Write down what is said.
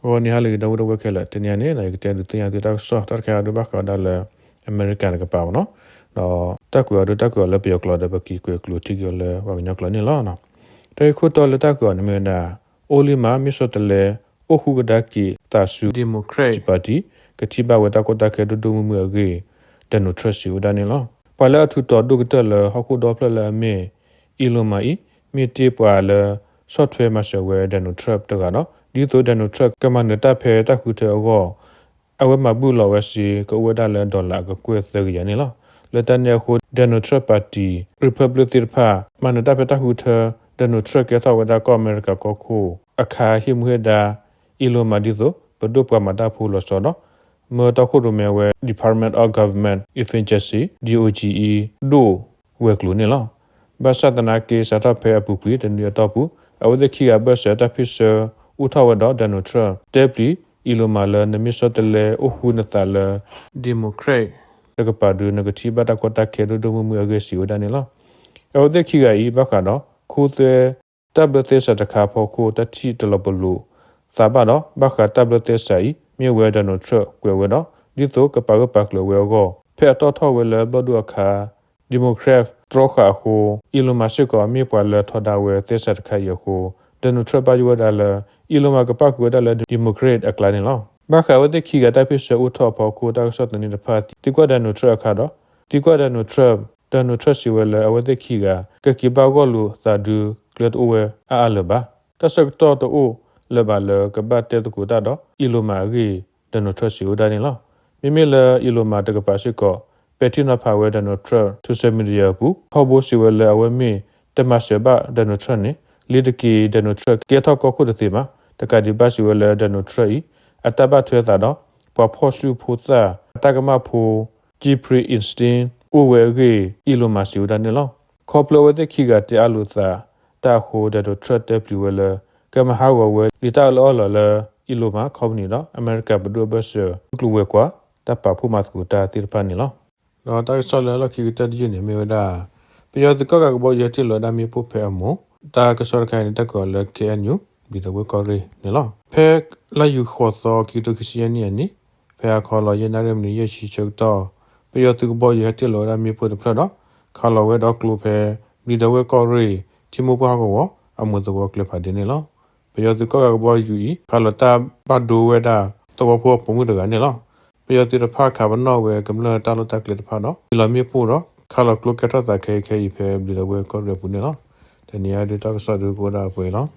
我你还那个都我开了，今年呢那个店都这样的到说，大家都把搞到了 American 个包喏，那大个了不要搞的不给个搞这个了，我跟你讲你了喏，但是到了大个你们那，奥利马没说的嘞，我胡个大给大数 Democrat Party 个提把我大个大开都都没个，但no trust 有的你了，把了土到都个得了，好苦到了没，伊罗马伊，没得把了。software မှာဆိုဝဲတဲ့ no trap တကတော့ဒီတော့တဲ့ no trap ကမှန်တဲ့ဖဲတခုတဲ့အောအဝဲမှာဘူးလောဝဲစီကိုဝဲဒါလဲဒေါ်လာကိုကွဲသရရနေလားလက်တန်ရခုတဲ့ no trap party republic တိဖာမန်တဲ့ဖဲတခုတဲ့ no trap ကသောဝဲဒါကောအမေရိကကိုခုအခါဟိမွေဒါအီလိုမာဒီဆိုဘဒုပမတာဖူလို့ဆိုတော့မေတခုရမဲဝဲ Department of Government Efficiency DOGE ဒိုဝဲကလို့နေလားဘာသာတနာကေစတာဖဲအပူကွေတဲ့နေတော့ဘူးအဝဒခိကဘဆတာဖစ်ဆာဥထဝဒဒနုထရတေပလီအီလိုမာလနမစ္စတလေအခုနတလဒီမိုကရက်တကပါဒူနဂတိဘတာကတာကေဒဒမမအဂစီဝဒနေလားအဝဒခိကဤဘကတော့ခိုးတဲ့တဘတေစတခါဖို့ခိုးတတိတလဘလူသာဘတော့ဘခတဘတေဆိုင်မြေဝဲဒနုထရကွယ်ဝတော့ဒီတော့ကပါကပတ်လဝဲကိုဖဲတော့ထောဝဲလဘဒူအခါဒီမိုကရက်ထရခါဟိုအီလိုမာရှိကမြေပွာလထဒါဝဲသေစတ်ခါယခိုဒနုထရပါယဝဒါလအီလိုမာကပတ်ဝဒါလဒီမိုကရက်အကလာနေလောဘာခါဝဒခိကတပ်ဖြစ်ဥထောဖို့ကိုတာဆော့တနေတဲ့ဖတ်ဒီကွဒနုထရခါတော့ဒီကွဒနုထရဒနုထရစီဝဲလအဝဒခိကကကိဘာဂလူသာဒူကလတ်အိုဝဲအာလဘာတဆကတော်တိုလဘာလကဘတ်တဲ့ကူတာတော့အီလိုမာရီဒနုထရစီဝဒါနေလောမိမိလအီလိုမာတကပါရှိကောပက်တီနာဖာဝဲဒနိုထရသူစမီဒီယာဘူးဟောဘိုစီဝဲလဲအဝဲမီတမဆေဘဒနိုထရနေလီဒကီဒနိုထရကေထောက်ကိုခုတတိမတကဒီဘစီဝဲလဲဒနိုထရအတဘထွဲတာတော့ပဖောစုဖူသာတကမဖူဂျီပရီအင်စတင်ဥဝဲရီအီလိုမာစီဝဒနေလောခေါပလဝဲတဲ့ခိကတဲအလူသာတာခိုဒနိုထရတဲ့ပလီဝဲလဲကမဟာဝဲလီတာလောလလအီလိုမာခေါပနီတော့အမေရိကဘဒူဘဆာကလူဝဲကွာတပဖူမတ်ကူတာတိရပနီလောတော့တိုက်ဆော်လာလခိတဒီနေမေဝဒါပြရတကကဘောရတိလောဒါမီပုဖဲအမိုတာကဆော်ခိုင်တကောလကေအညူဘီတဝကောရီနေလောဖဲလာယူခေါ်သောကီတိုခစီယနီယနီဖဲခေါ်လောရနာရမနီရရှိချုပ်တော့ပြရတကဘောရတိလောဒါမီပုတဖရတော့ခါလောဝဲတော့ကလူဖဲဘီတဝကောရီတီမိုပွားကောအမှုတဝကလဖာဒီနေလောပြရတကကဘောယူဤခါလောတာဘတ်ဒိုဝဲဒါတော့ဖို့ပုံမှုတကနေလောပြရတိရဖာခါဘနောဝဲကမလတာလတကလတဖာနော်ဒီလိုမျိုးပို့တော့ခါလကလကထတာခဲခဲဖဲဘီလဝဲကောရပူနေနော်တနေရာဒတာကဆာဒူကိုဒါပွဲနော်